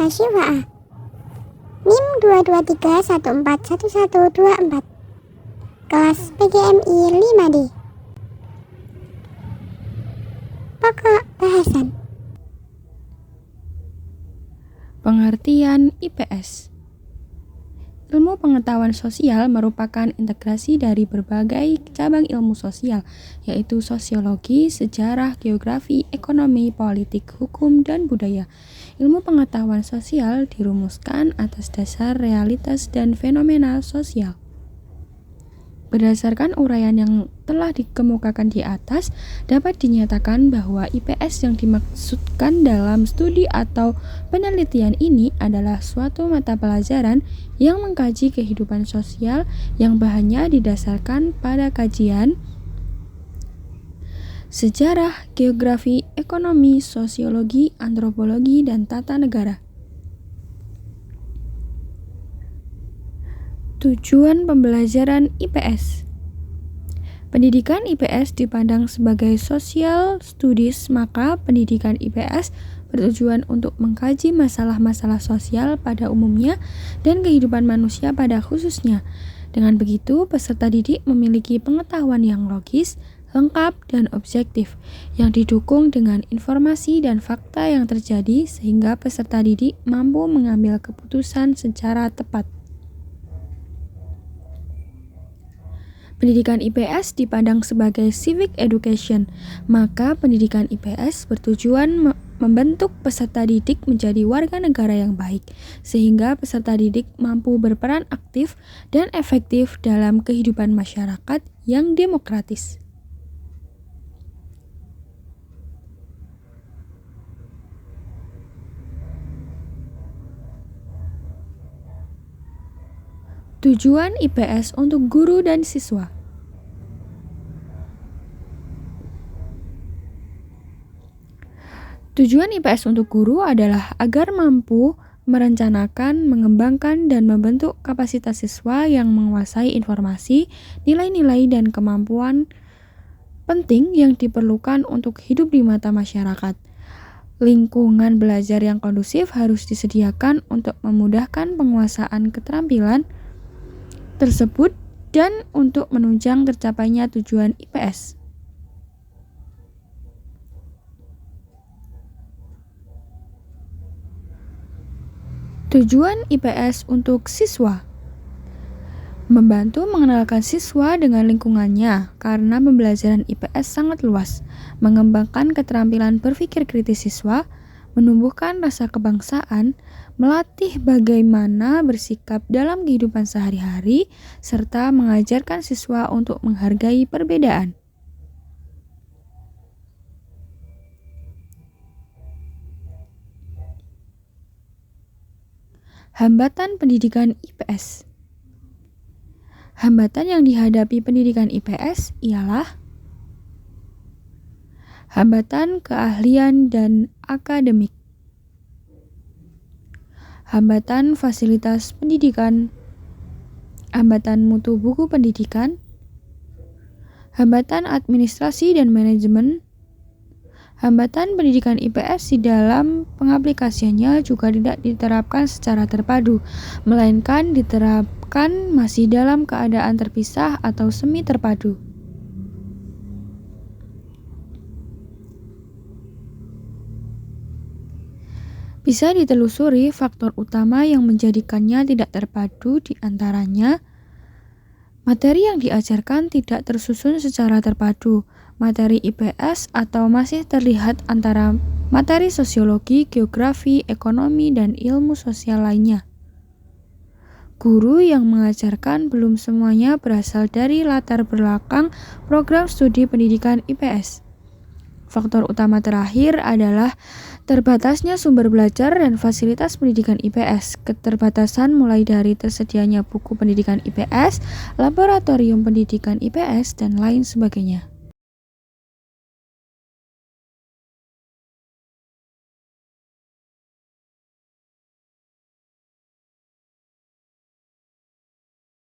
Asyifaah NIM 223141124 kelas PGMI 5D. Pokok bahasan pengertian IPS. Ilmu pengetahuan sosial merupakan integrasi dari berbagai cabang ilmu sosial, yaitu sosiologi, sejarah, geografi, ekonomi, politik, hukum, dan budaya. Ilmu pengetahuan sosial dirumuskan atas dasar realitas dan fenomena sosial. Berdasarkan uraian yang telah dikemukakan di atas, dapat dinyatakan bahwa IPS yang dimaksudkan dalam studi atau penelitian ini adalah suatu mata pelajaran yang mengkaji kehidupan sosial yang bahannya didasarkan pada kajian sejarah, geografi, ekonomi, sosiologi, antropologi, dan tata negara. Tujuan pembelajaran IPS. Pendidikan IPS dipandang sebagai social studies, maka pendidikan IPS bertujuan untuk mengkaji masalah-masalah sosial pada umumnya dan kehidupan manusia pada khususnya. Dengan begitu, peserta didik memiliki pengetahuan yang logis, lengkap, dan objektif, yang didukung dengan informasi dan fakta yang terjadi sehingga peserta didik mampu mengambil keputusan secara tepat. Pendidikan IPS dipandang sebagai civic education, maka pendidikan IPS bertujuan membentuk peserta didik menjadi warga negara yang baik, sehingga peserta didik mampu berperan aktif dan efektif dalam kehidupan masyarakat yang demokratis. Tujuan IPS untuk guru dan siswa. Tujuan IPS untuk guru adalah agar mampu merencanakan, mengembangkan, dan membentuk kapasitas siswa yang menguasai informasi, nilai-nilai, dan kemampuan penting yang diperlukan untuk hidup di mata masyarakat. Lingkungan belajar yang kondusif harus disediakan untuk memudahkan penguasaan keterampilan tersebut dan untuk menunjang tercapainya tujuan IPS. Tujuan IPS untuk siswa. Membantu mengenalkan siswa dengan lingkungannya karena pembelajaran IPS sangat luas, mengembangkan keterampilan berpikir kritis siswa, menumbuhkan rasa kebangsaan, melatih bagaimana bersikap dalam kehidupan sehari-hari, serta mengajarkan siswa untuk menghargai perbedaan. Hambatan pendidikan IPS. Hambatan yang dihadapi pendidikan IPS ialah hambatan keahlian dan akademik, hambatan fasilitas pendidikan, hambatan mutu buku pendidikan, hambatan administrasi dan manajemen. Hambatan pendidikan IPS di dalam pengaplikasiannya juga tidak diterapkan secara terpadu, melainkan diterapkan masih dalam keadaan terpisah atau semi terpadu. Bisa ditelusuri faktor utama yang menjadikannya tidak terpadu, di antaranya materi yang diajarkan tidak tersusun secara terpadu, materi IPS atau masih terlihat antara materi sosiologi, geografi, ekonomi, dan ilmu sosial lainnya. Guru yang mengajarkan belum semuanya berasal dari latar belakang program studi pendidikan IPS. Faktor utama terakhir adalah terbatasnya sumber belajar dan fasilitas pendidikan IPS. Keterbatasan mulai dari tersedianya buku pendidikan IPS, laboratorium pendidikan IPS, dan lain sebagainya.